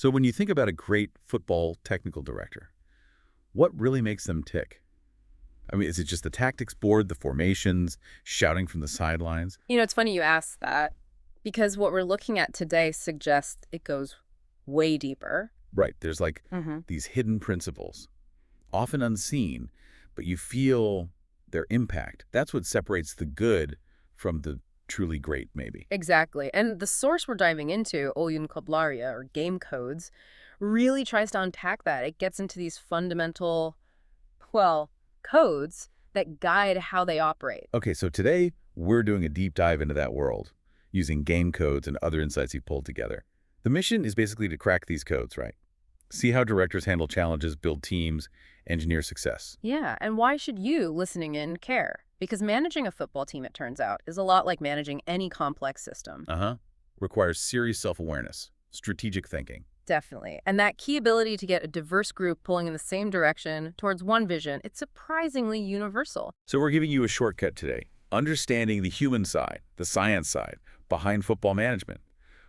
So when you think about a great football technical director, what really makes them tick? I mean, is it just the tactics board, the formations, shouting from the sidelines? It's funny you ask that because what we're looking at today suggests it goes way deeper. Right, there's like hmm these hidden principles, often unseen, but you feel their impact. That's what separates the good from the truly great, maybe. Exactly. And the source we're diving into, Oyun Koblaria, or Game Codes, really tries to unpack that. It gets into these fundamental, well, codes that guide how they operate. Okay, so today we're doing a deep dive into that world using game codes and other insights you've pulled together. The mission is basically to crack these codes, right? See how directors handle challenges, build teams, engineer success. Yeah, and why should you, listening in, care? Because managing a football team, it turns out, is a lot like managing any complex system. Uh-huh. Requires serious self-awareness, strategic thinking. Definitely. And that key ability to get a diverse group pulling in the same direction towards one vision, it's surprisingly universal. So we're giving you a shortcut today, understanding the human side, the science side, behind football management.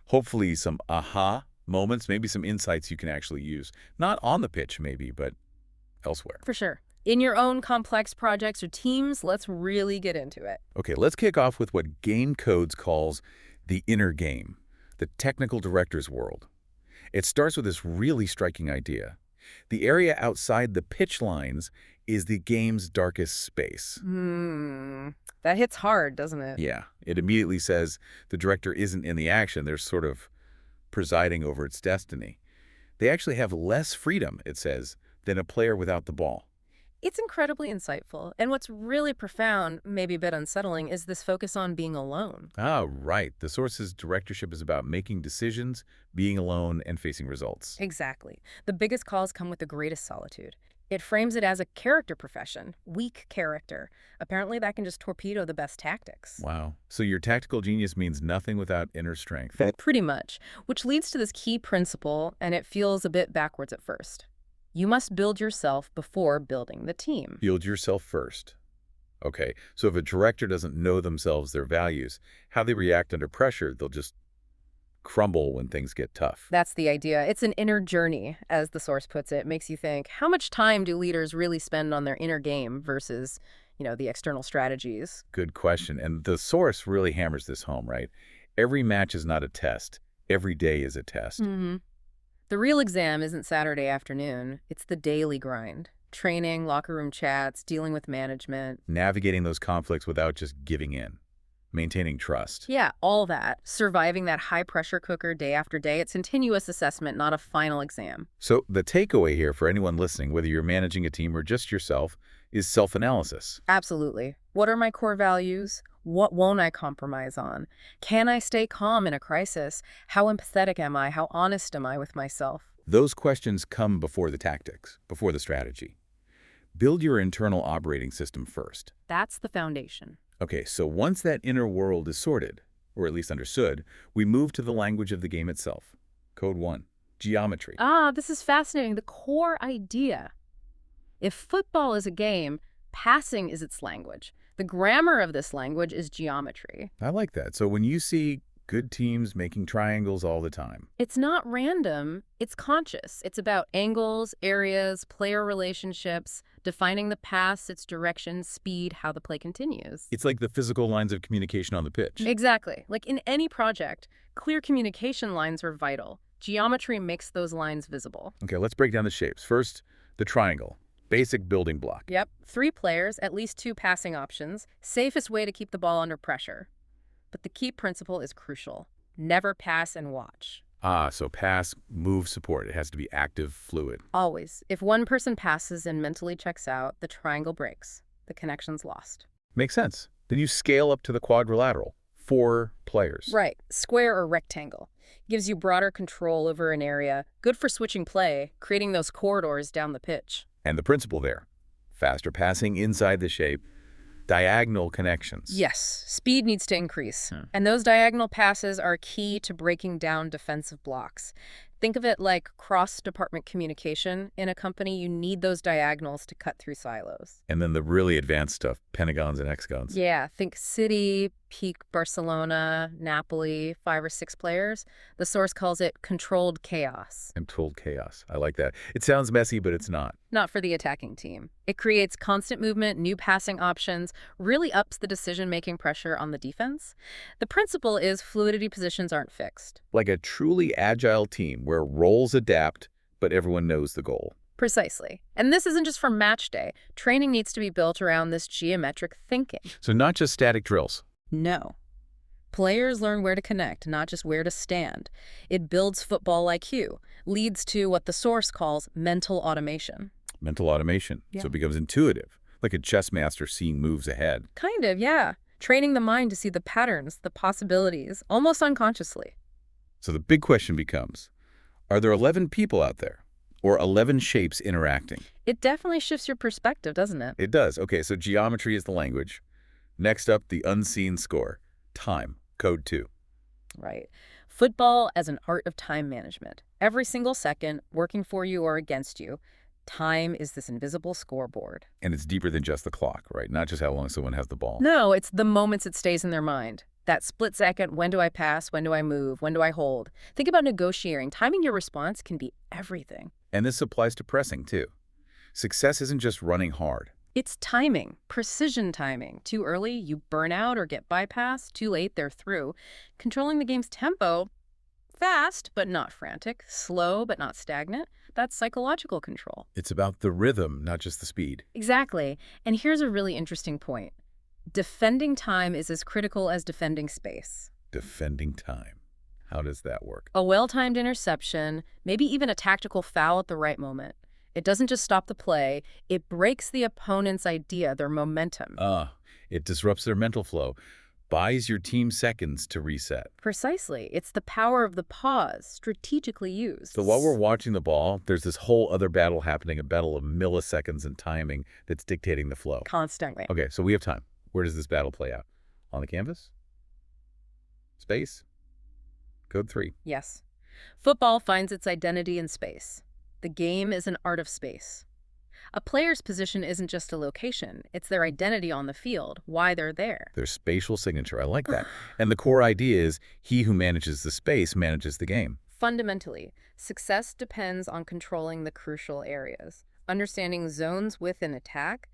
Hopefully some aha moments, maybe some insights you can actually use. Not on the pitch, maybe, but elsewhere. For sure. In your own complex projects or teams, let's really get into it. Okay, let's kick off with what Game Codes calls the inner game, the technical director's world. It starts with this really striking idea. The area outside the pitch lines is the game's darkest space. That hits hard, doesn't it? Yeah, it immediately says the director isn't in the action. They're sort of presiding over its destiny. They actually have less freedom, it says, than a player without the ball. It's incredibly insightful. And what's really profound, maybe a bit unsettling, is this focus on being alone. Ah, right. The source's directorship is about making decisions, being alone, and facing results. Exactly. The biggest calls come with the greatest solitude. It frames it as a character profession, weak character. Apparently, that can just torpedo the best tactics. Wow. So your tactical genius means nothing without inner strength. Pretty much, which leads to this key principle, and it feels a bit backwards at first. You must build yourself before building the team. Build yourself first. Okay, so if a director doesn't know themselves, their values, how they react under pressure, they'll just crumble when things get tough. That's the idea. It's an inner journey, as the source puts it. It makes you think, how much time do leaders really spend on their inner game versus, the external strategies? Good question. And the source really hammers this home, right? Every match is not a test. Every day is a test. The real exam isn't Saturday afternoon. It's the daily grind. Training, locker room chats, dealing with management. Navigating those conflicts without just giving in. Maintaining trust. Yeah, all that. Surviving that high-pressure cooker day after day. It's continuous assessment, not a final exam. So the takeaway here for anyone listening, whether you're managing a team or just yourself, is self-analysis. Absolutely. What are my core values? What won't I compromise on? Can I stay calm in a crisis? How empathetic am I? How honest am I with myself? Those questions come before the tactics, before the strategy. Build your internal operating system first. That's the foundation. Okay, so once that inner world is sorted, or at least understood, we move to the language of the game itself. Code 1, geometry. This is fascinating. The core idea. If football is a game, passing is its language. The grammar of this language is geometry. I like that. So when you see good teams making triangles all the time. It's not random, it's conscious. It's about angles, areas, player relationships, defining the pass, its direction, speed, how the play continues. It's like the physical lines of communication on the pitch. Exactly. Like in any project, clear communication lines are vital. Geometry makes those lines visible. Okay, let's break down the shapes. First, the triangle. Basic building block. Yep. 3 players, at least 2 passing options. Safest way to keep the ball under pressure. But the key principle is crucial. Never pass and watch. So pass, move, support. It has to be active, fluid. Always. If one person passes and mentally checks out, the triangle breaks. The connection's lost. Makes sense. Then you scale up to the quadrilateral. 4 players. Right. Square or rectangle. Gives you broader control over an area. Good for switching play, creating those corridors down the pitch. And the principle there. Faster passing inside the shape. Diagonal connections. Yes, speed needs to increase. And those diagonal passes are key to breaking down defensive blocks. Think of it like cross-department communication. In a company, you need those diagonals to cut through silos. And then the really advanced stuff, pentagons and hexagons. Yeah, think city, peak Barcelona, Napoli, 5 or 6 players. The source calls it controlled chaos. Controlled chaos. I like that. It sounds messy, but it's not. Not for the attacking team. It creates constant movement, new passing options, really ups the decision-making pressure on the defense. The principle is fluidity positions aren't fixed. Like a truly agile team where roles adapt, but everyone knows the goal. Precisely. And this isn't just for match day. Training needs to be built around this geometric thinking. So not just static drills. No. Players learn where to connect, not just where to stand. It builds football IQ, leads to what the source calls mental automation. Mental automation. Yeah. So it becomes intuitive, like a chess master seeing moves ahead. Kind of, yeah. Training the mind to see the patterns, the possibilities, almost unconsciously. So the big question becomes, are there 11 people out there? Or 11 shapes interacting? It definitely shifts your perspective, doesn't it? It does. Okay, so geometry is the language. Next up, the unseen score. Time, code 2. Right. Football as an art of time management. Every single second, working for you or against you, time is this invisible scoreboard. And it's deeper than just the clock, right? Not just how long someone has the ball. No, it's the moments it stays in their mind. That split second, when do I pass, when do I move, when do I hold? Think about negotiating. Timing your response can be everything. And this applies to pressing, too. Success isn't just running hard. It's timing, precision timing. Too early, you burn out or get bypassed. Too late, they're through. Controlling the game's tempo, fast but not frantic, slow but not stagnant. That's psychological control. It's about the rhythm, not just the speed. Exactly. And here's a really interesting point. Defending time is as critical as defending space. Defending time. How does that work? A well-timed interception, maybe even a tactical foul at the right moment. It doesn't just stop the play, it breaks the opponent's idea, their momentum. It disrupts their mental flow, buys your team seconds to reset. Precisely. It's the power of the pause, strategically used. So while we're watching the ball, there's this whole other battle happening, a battle of milliseconds and timing that's dictating the flow. Constantly. Okay, so we have time. Where does this battle play out? On the canvas? Space? Code 3. Yes. Football finds its identity in space. The game is an art of space. A player's position isn't just a location, it's their identity on the field, why they're there. Their spatial signature. I like that. And the core idea is he who manages the space manages the game. Fundamentally, success depends on controlling the crucial areas, understanding zones within attack,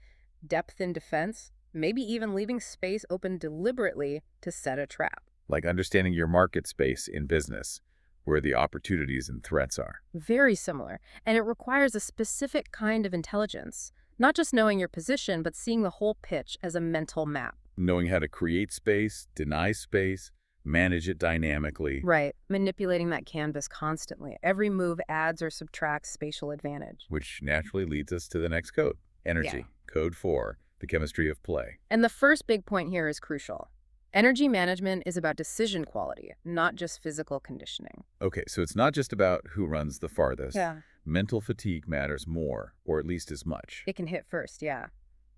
depth in defense, maybe even leaving space open deliberately to set a trap. Like understanding your market space in business, where the opportunities and threats are. Very similar, and it requires a specific kind of intelligence, not just knowing your position, but seeing the whole pitch as a mental map. Knowing how to create space, deny space, manage it dynamically. Right, manipulating that canvas constantly. Every move adds or subtracts spatial advantage. Which naturally leads us to the next code, energy. Yeah. Code 4, the chemistry of play. And the first big point here is crucial. Energy management is about decision quality, not just physical conditioning. Okay, so it's not just about who runs the farthest. Yeah. Mental fatigue matters more, or at least as much. It can hit first, yeah,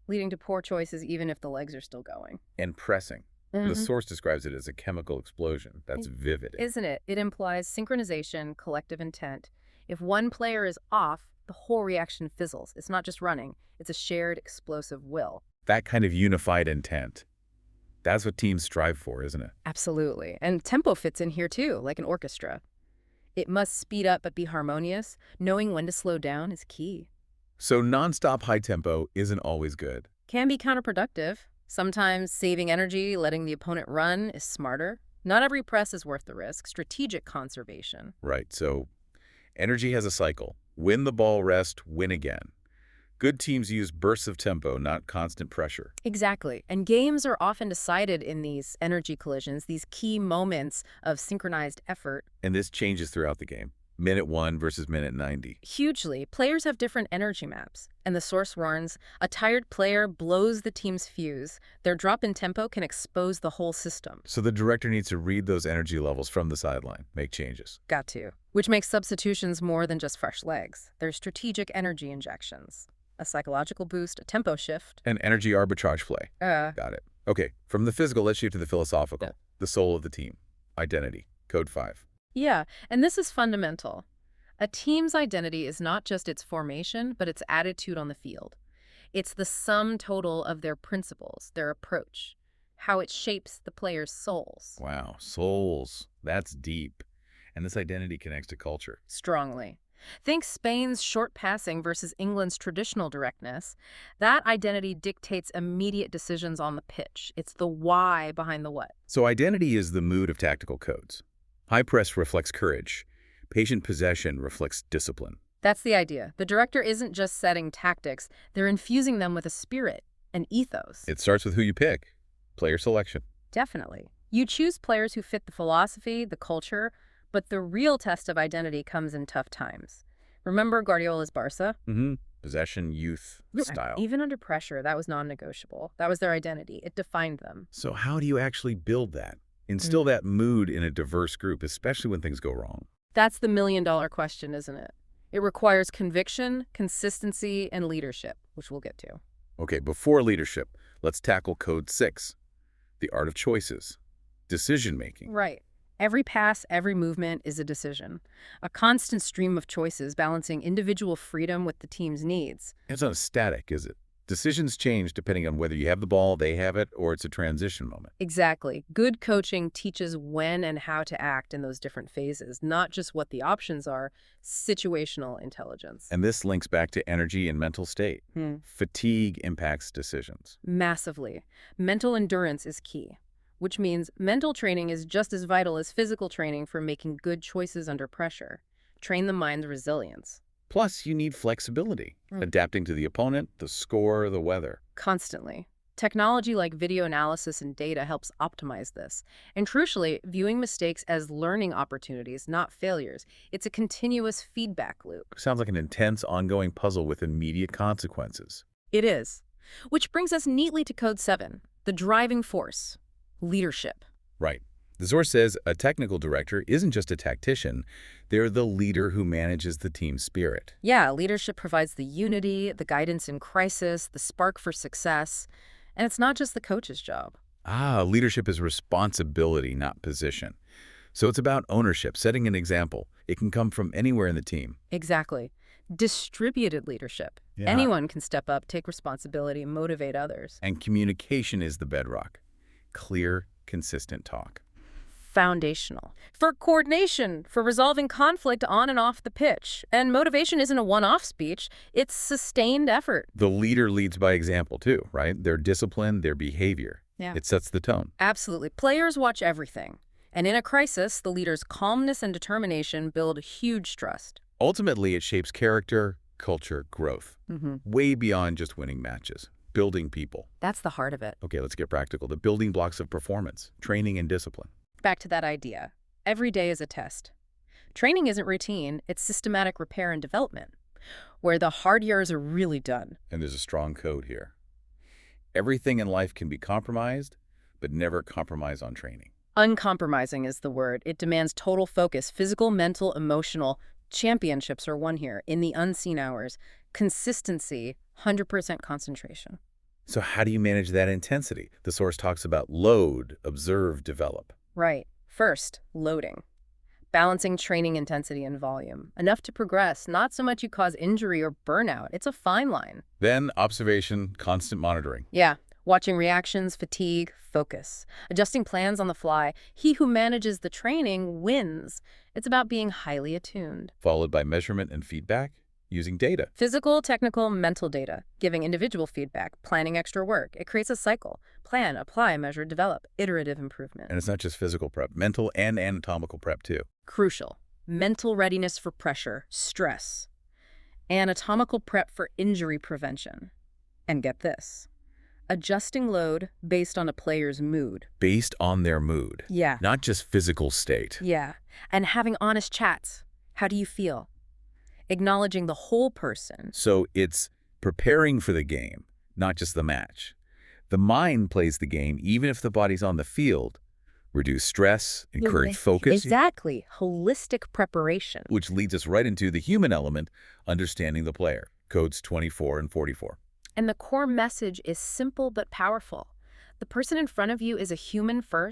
leading to poor choices even if the legs are still going. And pressing. The Mhm. source describes it as a chemical explosion. That's vivid. Isn't it? It implies synchronization, collective intent. If one player is off, the whole reaction fizzles. It's not just running, it's a shared explosive will. That kind of unified intent. That's what teams strive for, isn't it? Absolutely. And tempo fits in here too, like an orchestra. It must speed up but be harmonious. Knowing when to slow down is key. So nonstop high tempo isn't always good. Can be counterproductive. Sometimes saving energy, letting the opponent run is smarter. Not every press is worth the risk. Strategic conservation. Right, so energy has a cycle. Win the ball, rest, win again. Good teams use bursts of tempo, not constant pressure. Exactly. And games are often decided in these energy collisions, these key moments of synchronized effort. And this changes throughout the game. Minute 1 versus minute 90. Hugely. Players have different energy maps. And the source warns, a tired player blows the team's fuse. Their drop in tempo can expose the whole system. So the director needs to read those energy levels from the sideline, make changes. Got to. Which makes substitutions more than just fresh legs. They're strategic energy injections. A psychological boost, a tempo shift. And energy arbitrage play. Got it. Okay, from the physical, let's shift to the philosophical. Yeah. The soul of the team. Identity. Code 5. Yeah, and this is fundamental. A team's identity is not just its formation, but its attitude on the field. It's the sum total of their principles, their approach, how it shapes the players' souls. Wow, souls. That's deep. And this identity connects to culture. Strongly. Think Spain's short passing versus England's traditional directness. That identity dictates immediate decisions on the pitch. It's the why behind the what. So identity is the mood of tactical codes. High press reflects courage. Patient possession reflects discipline. That's the idea. The director isn't just setting tactics, they're infusing them with a spirit, an ethos. It starts with who you pick. Player selection. Definitely. You choose players who fit the philosophy, the culture, but the real test of identity comes in tough times. Remember Guardiola's Barca? Possession, youth, style. Even under pressure, that was non-negotiable. That was their identity. It defined them. So how do you actually build that? Instill that mood in a diverse group, especially when things go wrong. That's the million-dollar question, isn't it? It requires conviction, consistency, and leadership, which we'll get to. Okay, before leadership, let's tackle Code 6, the art of choices, decision-making. Right. Every pass, every movement is a decision. A constant stream of choices balancing individual freedom with the team's needs. It's not static, is it? Decisions change depending on whether you have the ball, they have it, or it's a transition moment. Exactly. Good coaching teaches when and how to act in those different phases, not just what the options are, situational intelligence. And this links back to energy and mental state. Fatigue impacts decisions. Massively. Mental endurance is key, which means mental training is just as vital as physical training for making good choices under pressure. Train the mind's resilience. Plus, you need flexibility, adapting to the opponent, the score, the weather. Constantly. Technology like video analysis and data helps optimize this. And crucially, viewing mistakes as learning opportunities, not failures. It's a continuous feedback loop. Sounds like an intense, ongoing puzzle with immediate consequences. It is. Which brings us neatly to Code 7, the driving force, leadership. Right. The source says a technical director isn't just a tactician, they're the leader who manages the team spirit. Yeah, leadership provides the unity, the guidance in crisis, the spark for success. And it's not just the coach's job. Leadership is responsibility, not position. So it's about ownership, setting an example. It can come from anywhere in the team. Exactly. Distributed leadership. Yeah. Anyone can step up, take responsibility, motivate others. And communication is the bedrock. Clear, consistent talk. Foundational. For coordination, for resolving conflict on and off the pitch. And motivation isn't a one-off speech, it's sustained effort. The leader leads by example too, right? Their discipline, their behavior. Yeah. It sets the tone. Absolutely. Players watch everything. And in a crisis, the leader's calmness and determination build huge trust. Ultimately, it shapes character, culture, growth. Way beyond just winning matches. Building people. That's the heart of it. Okay, let's get practical. The building blocks of performance, training and discipline. Back to that idea. Every day is a test. Training isn't routine, it's systematic repair and development, where the hard yards are really done. And there's a strong code here. Everything in life can be compromised, but never compromise on training. Uncompromising is the word. It demands total focus, physical, mental, emotional. Championships are won here, in the unseen hours. Consistency, 100% concentration. So how do you manage that intensity? The source talks about load, observe, develop. Right. First, loading. Balancing training intensity and volume. Enough to progress, not so much you cause injury or burnout. It's a fine line. Then observation, constant monitoring. Yeah. Watching reactions, fatigue, focus. Adjusting plans on the fly. He who manages the training wins. It's about being highly attuned. Followed by measurement and feedback using data. Physical, technical, mental data. Giving individual feedback. Planning extra work. It creates a cycle. Plan, apply, measure, develop. Iterative improvement. And it's not just physical prep, mental and anatomical prep too. Crucial. Mental readiness for pressure, stress. Anatomical prep for injury prevention. And get this. Adjusting load based on a player's mood. Based on their mood. Yeah. Not just physical state. Yeah. And having honest chats. How do you feel? Acknowledging the whole person. So it's preparing for the game, not just the match. The mind plays the game even if the body's on the field. Reduce stress, encourage focus. Exactly. Holistic preparation. Which leads us right into the human element, understanding the player. Codes 24 and 44. And the core message is simple but powerful. The person in front of you is a human first,